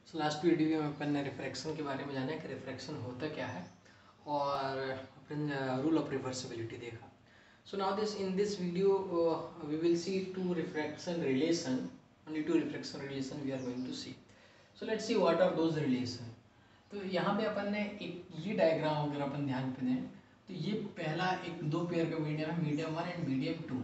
So last video में अपन ने refraction के बारे में जाना कि रिफ्रैक्शन होता क्या है और अपन रूल ऑफ रिवर्सिबिलिटी देखा. So now in this video we will see two refraction relation. Only two refraction relation we are going to see. So let's see what are those relation. तो यहाँ पे अपन ने एक ये डायग्राम अगर अपन ध्यान पे दें तो ये पहला एक दो पेयर का मीडियम है, मीडियम 1 एंड मीडियम 2.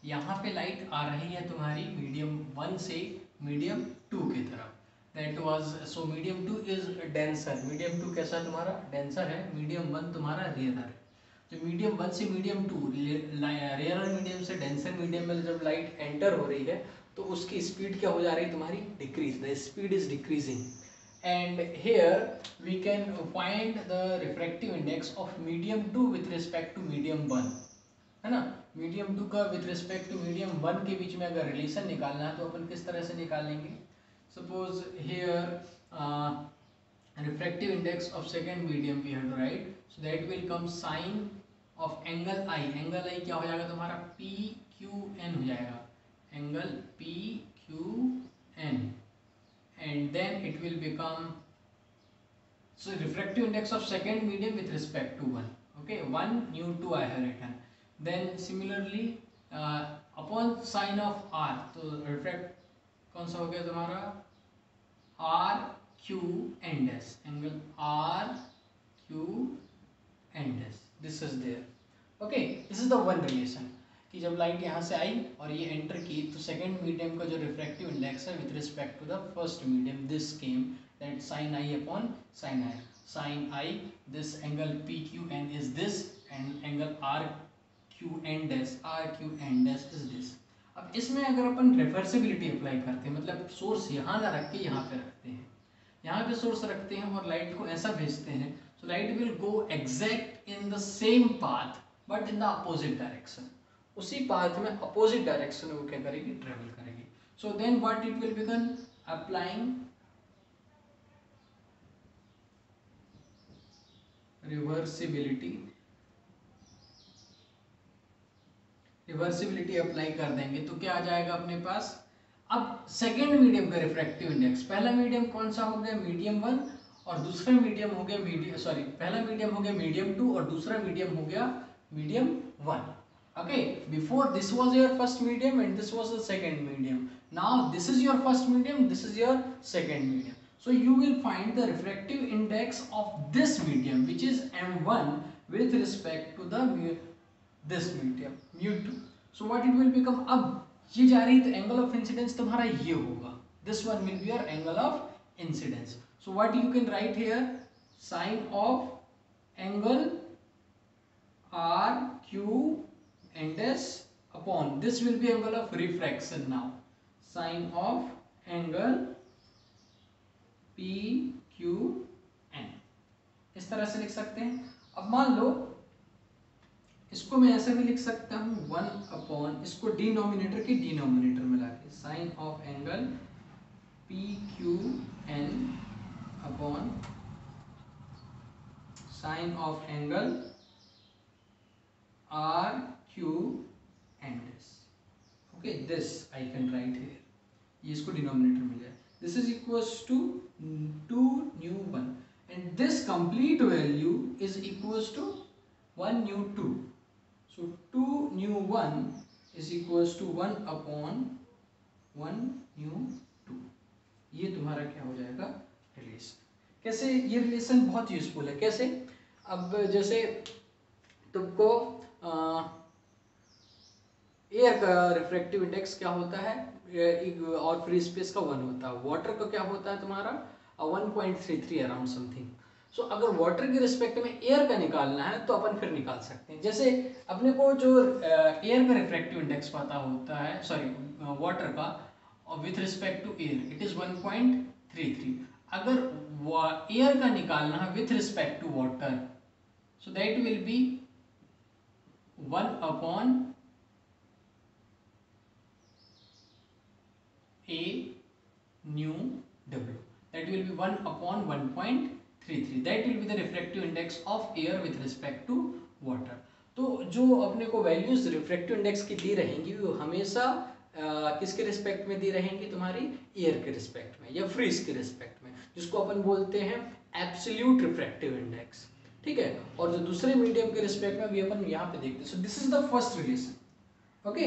यहाँ पे लाइट आ रही है तुम्हारी मीडियम 1 से मीडियम 2 की तरफ. That was so medium 2 is denser. Medium 2 कैसा तुम्हारा डेंसर है, मीडियम 1 तुम्हारा रेयर है. तो मीडियम 1 से मीडियम 2 रेयर मीडियम से डेंसर मीडियम में जब लाइट एंटर हो रही है तो उसकी स्पीड क्या हो जा रही है तुम्हारी, decrease. The speed is decreasing. And here we can find the refractive index of medium 2 with respect to medium 1, है ना. medium 2 का with respect to medium 1 के बीच में अगर रिलेशन निकालना है तो अपन किस तरह से निकालेंगे. Suppose here refractive index of second medium we have to write, so that will come sin of angle I. angle I क्या हो जाएगा तुम्हारा, PQN हो जाएगा, angle PQN. And then it will become, so refractive index of second medium with respect to 1, okay, 1 nu 2 I have written. Then similarly upon sin of R, तो refract कौन सा हो गया तुम्हारा, R Q and S, angle R Q and S, this is there, okay. This is the one relation कि जब light यहाँ से आई और ये एंटर की तो सेकेंड मीडियम का जो रिफ्रैक्टिव इंडेक्स है with respect to the first medium, this came that sine I upon sine I. Sine I, this angle P Q N is this and angle R Q N dash, R Q N dash is this. अब इसमें अगर अपन reversibility apply करते हैं, मतलब source यहाँ ना रख के यहाँ पे रखते हैं, यहाँ पे सोर्स रखते हैं और लाइट को ऐसा भेजते हैं, so light will go exact in the same path but in the opposite direction. उसी पाथ में अपोजिट डायरेक्शन में वो क्या करेगी, ट्रेवल करेगी. So then what it will become, applying reversibility. Reversibility apply कर देंगे तो क्या आ जाएगा अपने पास. अब सेकेंड मीडियम का रिफ्रैक्टिव इंडेक्स, पहला मीडियम कौन सा हो गया, मीडियम 1, और दूसरा मीडियम हो गया पहला मीडियम हो गया मीडियम 2 और दूसरा मीडियम हो गया medium 1. Okay, before this was your first medium and this was the second medium. Now this is your first medium, this is your second medium. So you will find the refractive index of this medium, which is m1 with respect to the this medium mu2. So what it will become, अब ये जा रही तो angle of incidence तुम्हारा ये होगा, this one will be your angle of incidence. So what you can write here, sine of angle RQ and S upon this will be angle of refraction. Now sine of angle PQN इस तरह से लिख सकते हैं. अब मान लो इसको मैं ऐसे भी लिख सकता हूँ 1 अपॉन, इसको डिनोमिनेटर की डिनोमिनेटर में लाके sine of angle PQN upon sine of angle RQ and this, okay, this I can write here, ये इसको डिनोमिनेटर मिल जाए. This is equals to 2 nu 1 and this complete value is equals to 1 nu 2. So 2 nu 1 is equals to 1 upon 1 nu 2. ये तुम्हारा क्या हो जाएगा, relation. कैसे ये रिलेशन बहुत यूजफुल है, कैसे. अब जैसे तुमको एयर का रिफ्रैक्टिव इंडेक्स क्या होता है और फ्री स्पेस का 1 होता है, वाटर का क्या होता है तुम्हारा 1.33 अराउंड समथिंग. सो अगर वाटर के रिस्पेक्ट में एयर का निकालना है तो अपन फिर निकाल सकते हैं. जैसे अपने को जो एयर का रिफ्रैक्टिव इंडेक्स पता होता है, सॉरी वाटर का with respect to air it is 1.33. अगर एयर का निकालना है with respect to water, so that will be 1 upon A nu W, that will be 1 upon 1.33. that will be the refractive index of air with respect to water. तो जो अपने को values refractive index की दी रहेंगी वो हमेशा किसके respect में दी रहेंगी, तुम्हारी एयर के रिस्पेक्ट में या फ्रीज के रिस्पेक्ट में. जिसको अपन बोलते हैं एब्सोल्यूट रिफ्रैक्टिव इंडेक्स, ठीक है। और जो दूसरे मीडियम के रिस्पेक्ट में अभी अपन यहाँ पे देखते हैं। So this is the first relation, okay.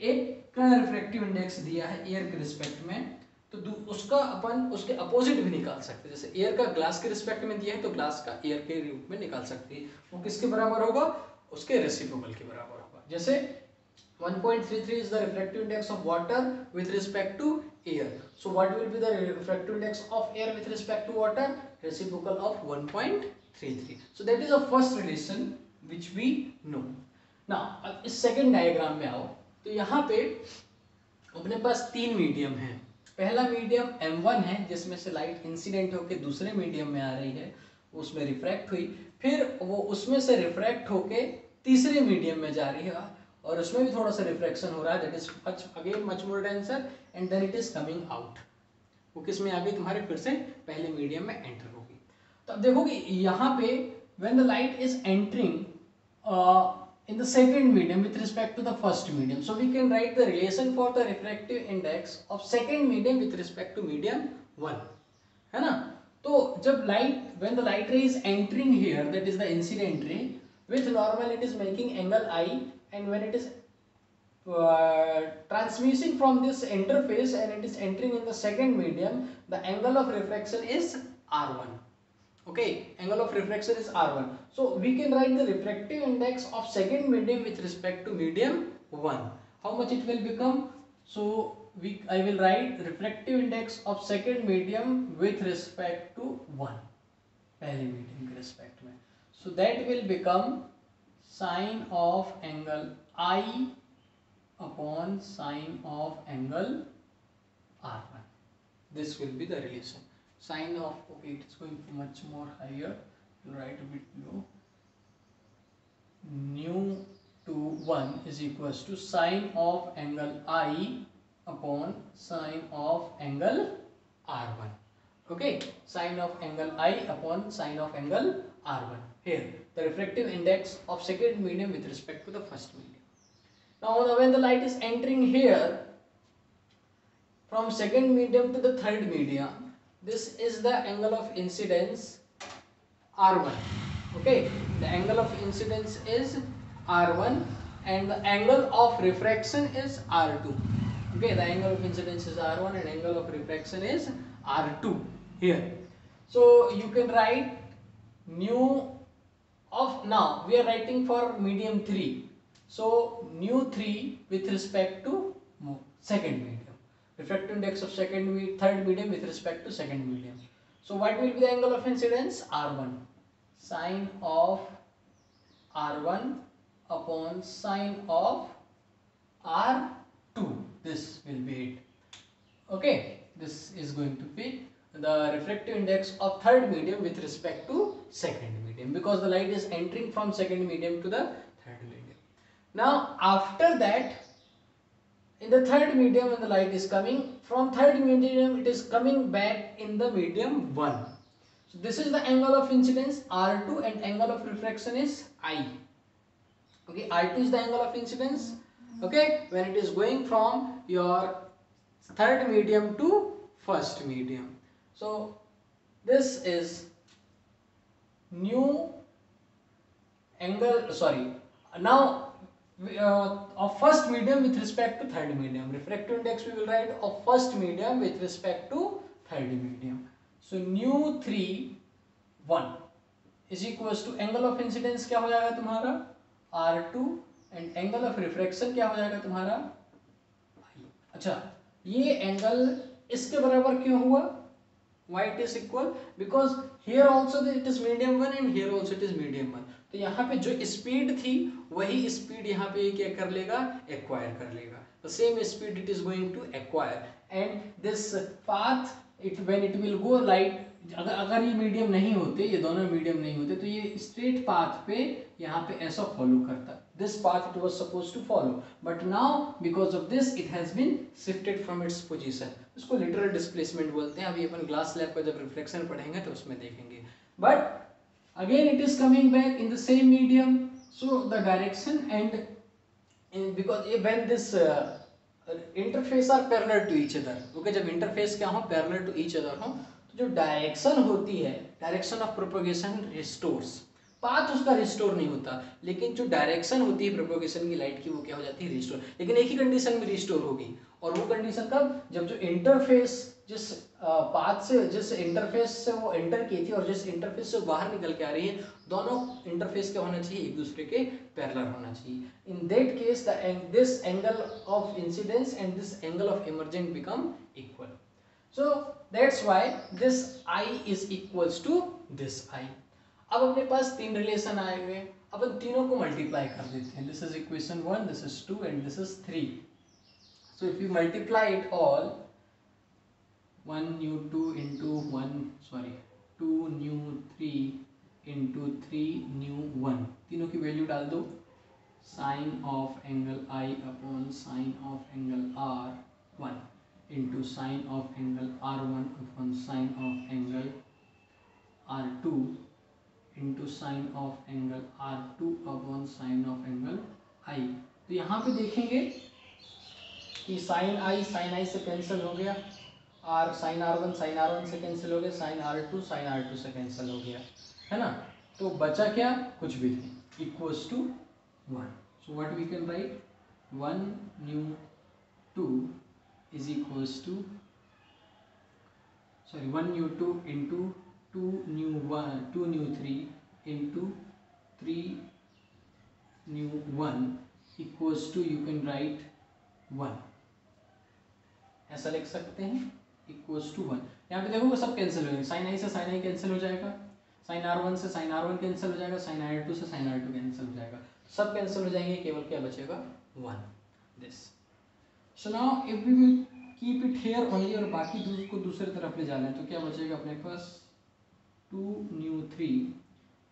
एक का रिफ्रैक्टिव इंडेक्स दिया है एयर के रिस्पेक्ट में, तो उसका अपन उसके अपोजिट भी निकाल सकते हैं। जैसे एयर का ग्लास के रिस्पेक्ट में दिया है तो ग्लास का एयर के रूप में निकाल सकते हैं। वो किसके बराबर होगा? उसके रेसिप्रोकल के बराबर होगा। जैसे 1.33 is the refractive index of water with respect to air. So what will be the refractive index of air with respect to water? Reciprocal of 1.33. So that is the first relation which we know. Now अब इस second diagram में आओ, तो यहाँ पे अपने पास तीन medium है। पहला मीडियम M1 है जिसमें से लाइट इंसिडेंट होकर दूसरे मीडियम में आ रही है, उसमें रिफ्रैक्ट हुई, फिर वो उसमें से रिफ्रैक्ट होके तीसरे मीडियम में जा रही है और उसमें भी थोड़ा सा रिफ्रैक्शन हो रहा है, that is again much more denser and then it is coming out. वो किस में आ गई? तुम्हारे फिर से पहले मीडियम में एंटर होगी। तो अब देखोगे यहाँ पे when the light is entering in the second medium with respect to the first medium, so we can write the relation for the refractive index of second medium with respect to medium 1, है ना। तो जब light when the light ray is entering here, that is the incident ray, with normal it is making angle I, and when it is transmitting from this interface and it is entering in the second medium, the angle of refraction is R1. Okay, angle of refraction is R1. So we can write the refractive index of second medium with respect to medium 1. How much it will become? So I will write refractive index of second medium with respect to 1, पहले medium के respect में. So that will become sine of angle I upon sine of angle R1. This will be the relation. Sine of, okay, it is going much more higher, we'll write a bit low. Nu to 1 is equals to sine of angle I upon sine of angle R1. Okay, sine of angle I upon sine of angle R1. Here the refractive index of second medium with respect to the first medium. Now when the light is entering here from second medium to the third medium, this is the angle of incidence R1. Okay, the angle of incidence is R1 and the angle of refraction is R2. Okay, the angle of incidence is R1 and angle of refraction is R2 here. So you can write nu of, now we are writing for medium 3, so nu 3 with respect to second medium, refractive index of third medium with respect to second medium. So what will be the angle of incidence? R1, sine of R1 upon sine of R2. This will be it. Okay, this is going to be the refractive index of third medium with respect to second medium, because the light is entering from second medium to the third medium. Now after that, in the third medium, when the light is coming from third medium, it is coming back in the medium 1. So this is the angle of incidence R2 and angle of refraction is I. Okay, R2 is the angle of incidence. Okay, when it is going from your third medium to first medium. So this is new angle, sorry, now of first medium with respect to third medium. Refractive index we will write of first medium with respect to third medium. So nu 3 1 is equals to angle of incidence क्या हो जाएगा तुम्हारा R2 and angle of refraction क्या हो जाएगा तुम्हारा I. अच्छा, ये एंगल इसके बराबर क्यों हुआ? Why it is equal? Because here also it is medium 1 and here also it is medium 1. तो यहाँ पे जो स्पीड थी वही स्पीड यहाँ पे क्या कर लेगा? एक्वायर कर लेगा. The same speed it is going to acquire, and this path when it will go right, अगर ये मीडियम नहीं होते, ये दोनों मीडियम नहीं होते, तो ये स्ट्रेट पाथ पे यहाँ पे ऐसा फॉलो करता. This path it was supposed to follow, but now because of this it has been shifted from its position. इसको literal displacement बोलते हैं. अभी अपन ग्लास स्लैब का जब रिफ्लेक्शन पढ़ेंगे तो उसमें देखेंगे. But again it is coming back in the same medium, so the direction and because when this interface are parallel to each other, okay, जब interface क्या हो parallel to each other हो, जो डायरेक्शन होती है, direction of propagation restores, path उसका restore नहीं होता, लेकिन जो डायरेक्शन होती है प्रोपोगेशन की लाइट की वो क्या हो जाती है, रिस्टोर। लेकिन एक ही कंडीशन में रिस्टोर होगी, और वो कंडीशन कब, जब जो इंटरफेस जिस पाथ से, जिस इंटरफेस से वो एंटर की थी और जिस इंटरफेस से बाहर निकल के आ रही है, दोनों इंटरफेस क्या होना चाहिए, एक दूसरे के पैरेलल होना चाहिए। In that case this angle of incidence and this angle of emergent become equal. So that's why this I is equals to this I। अब अपने पास तीन रिलेशन आए हुए, अपन तीनों को मल्टीप्लाई कर देते हैं। This is equation 1, this is 2 and this is 3। So if you multiply it all, 1 mu 2 into 2 mu 3 into 3 mu 1, तीनों की वैल्यू डाल दो। Sine of angle I upon sine of angle R1 into sine of angle R1 upon sine of angle R2 into sine of angle R2 upon sine of angle I। तो यहाँ पे देखेंगे कि sign I से cancel हो गया, R sign R1 से cancel हो गया, साइन R2 से कैंसिल हो गया, है ना। तो बचा क्या, कुछ भी नहीं, equals to 1। So what we can write, 1 mu 2 is equals to 1 new 2 into 2 new 3 into 3 new 1 equals to, you can write 1, ऐसा लिख सकते हैं, इक्वल्स टू 1। यहाँ पे देखोगे सब कैंसिल हो जाएंगे, साइन आई से साइन आई कैंसिल हो जाएगा, साइन R1 से साइन R1 कैंसिल हो जाएगा, साइन R2 से साइन R2 कैंसिल हो जाएगा, सब कैंसिल हो जाएंगे, केवल क्या बचेगा, 1, this. So now if we will keep it here only और बाकी को दूसरी तरफ ले जाना है, तो क्या बचेगा अपने पास, 2 mu 3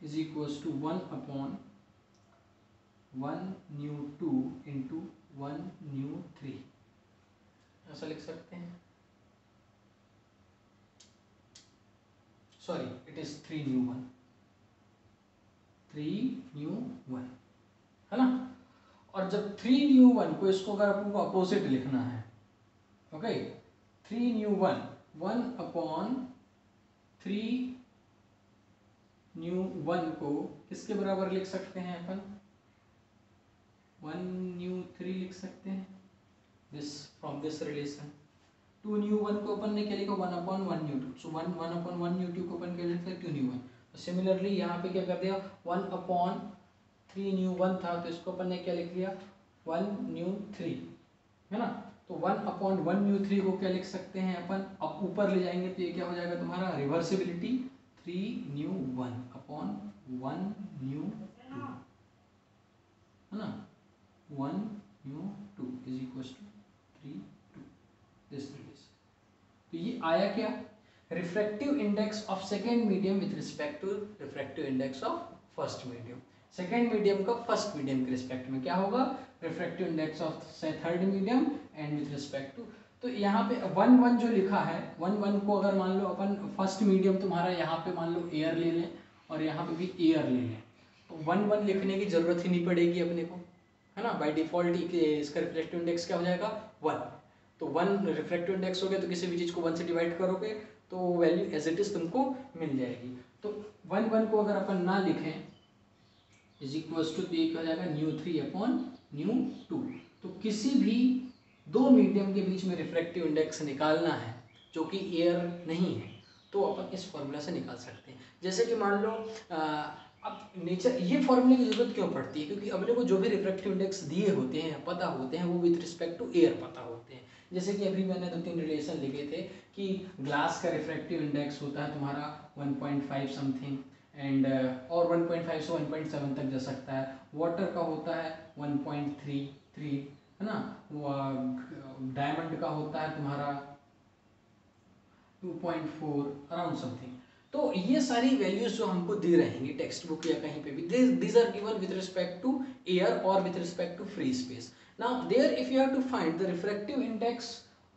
is equals to 1 upon 1 mu 2 into 1 mu 3, ऐसा लिख सकते हैं। Sorry, it is 3 mu 1, 3 mu 1, है ना। और जब 3 न्यू 1 को, इसको अगर आपको अपोजिट लिखना है, ओके, 3 न्यू 1, 1 अपॉन 3 न्यू 1 को किसके बराबर लिख सकते हैं अपन, 1 न्यू 3 लिख सकते हैं, this from this relation. 2 new 1 को अपन ने क्या लिखा, 1 अपॉन 1 न्यू 2, सो 1 अपॉन 1 न्यू 2 को अपन क्या लिखते हैं, 2 न्यू 1। सिमिलरली यहाँ पे क्या कर दिया, 1 अपॉन 3 न्यू 1 था, तो इसको अपन ने क्या लिख लिया, 1 न्यू 3, है ना। तो 1 अपॉन 1 न्यू 3 को क्या लिख सकते हैं अपन, अब ऊपर ले जाएंगे तो ये क्या हो जाएगा तुम्हारा, रिवर्सिबिलिटी, 3 न्यू 1 अपॉन 1 न्यू 2, है ना, 1 mu 2 is equal to 3 2, this relation. तो ये आया क्या, refractive index of second medium with respect to refractive index of first medium. Second medium का फर्स्ट मीडियम के रिस्पेक्ट में क्या होगा, refractive index of third medium and with respect to. तो यहाँ पे 1 1 जो लिखा है, 1 1 को अगर मान लो अपन फर्स्ट मीडियम तुम्हारा यहाँ पे मान लो एयर ले लें और यहाँ पे भी एयर ले लें, तो 1 1 लिखने की जरूरत ही नहीं पड़ेगी अपने को, है ना। बाय डिफॉल्ट इसका रिफ्रैक्टिव इंडेक्स क्या हो जाएगा, 1। तो 1 रिफ्रैक्टिव इंडेक्स हो गया, तो किसी भी चीज़ को 1 से डिवाइड करोगे तो वैल्यू एज इट इज तुमको मिल जाएगी। तो 1 1 को अगर अपन ना लिखें इज इक्वल्स टू, ये क्या हो जाएगा, न्यू 3 अपॉन न्यू 2। तो किसी भी दो मीडियम के बीच में रिफ्रैक्टिव इंडेक्स निकालना है जो कि एयर नहीं है, तो अपन इस फॉर्मूला से निकाल सकते हैं। जैसे कि मान लो अब नेचर, ये फॉर्मूले की जरूरत क्यों पड़ती है, क्योंकि अपने को जो भी रिफ्रैक्टिव इंडेक्स दिए होते हैं, पता होते हैं, वो विथ रिस्पेक्ट टू एयर पता होते हैं। जैसे कि अभी मैंने 2-3 रिलेशन लिखे थे कि ग्लास का रिफ्रैक्टिव इंडेक्स होता है तुम्हारा 1.5 समथिंग एंड और 1.5 से 1.7 तक जा सकता है। वाटर का होता है 1.33, है ना। डायमंड का होता है तुम्हारा 2.4 अराउंड समथिंग। तो ये सारी वैल्यूज जो हमको दी रहेंगी टेक्स्ट बुक या कहीं पे भी, these are given with respect to air or with respect to free space. Now there if you have to find the refractive index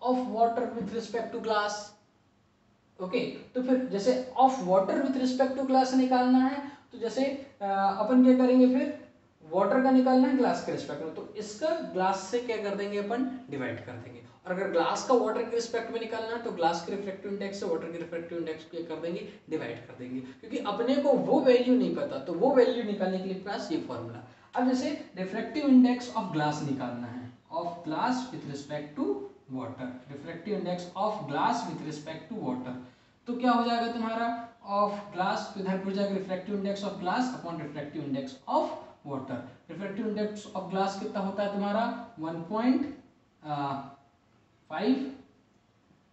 of water with respect to glass, okay तो फिर जैसे of water with respect to glass निकालना है, तो जैसे अपन क्या करेंगे, फिर वाटर का निकालना है ग्लास के रिस्पेक्ट में, तो इसका ग्लास से क्या कर देंगे अपन, डिवाइड कर देंगे। और अगर ग्लास का वाटर के रिस्पेक्ट में निकालना है तो ग्लास के रिफ्रैक्टिव इंडेक्स से वाटर के रिफ्रैक्टिव इंडेक्स को कर देंगे, डिवाइड कर देंगे, क्योंकि अपने को वो वैल्यू नहीं पता, तो वो वैल्यू निकालने के लिए पास ये फॉर्मूला। अब जैसे रिफ्रैक्टिव इंडेक्स ऑफ ग्लास निकालना है, of glass with respect to water, refractive index of glass with respect to water, तो क्या हो जाएगा तुम्हारा, ऑफ ग्लास तो इधर पूछ जाएगा refractive index of glass upon refractive index of water. Refractive index of glass कितना होता है तुम्हारा 1.5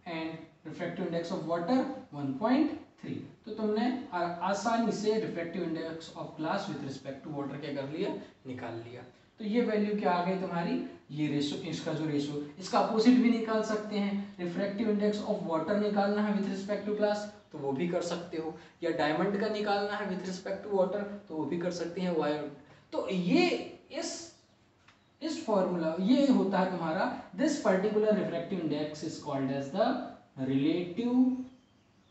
and refractive index of water 1.3। तो तुमने आसानी से refractive index of glass with respect to water क्या कर लिया, निकाल लिया। तो ये वैल्यू क्या आ गई तुम्हारी, ये रेशो, इसका जो रेशो, इसका अपोजिट भी निकाल सकते हैं, रिफ्रैक्टिव इंडेक्स ऑफ वाटर निकालना है विथ रिस्पेक्ट टू ग्लास तो वो भी कर सकते हो, या डायमंड का निकालना है विथ रिस्पेक्ट टू वाटर तो वो भी कर सकते हैं, वायर। तो ये इस फॉर्मूला ये होता है तुम्हारा, this particular refractive index is called as the relative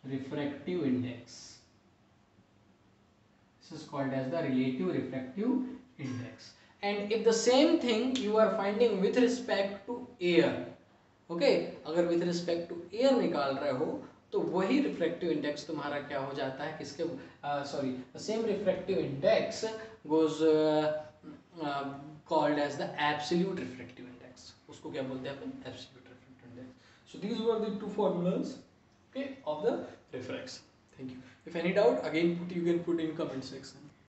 refractive index, this is called as the relative refractive index. And if the same thing you are finding with respect to air, okay, अगर with respect to air निकाल रहे हो तो वही refractive index तुम्हारा क्या हो जाता है, किसके sorry the same refractive index goes called as the absolute refractive index, उसको क्या बोलते हैं अपन, absolute refractive index. So these were the two formulas, okay, of the refraction. Thank you. If any doubt, again you can put in comment section.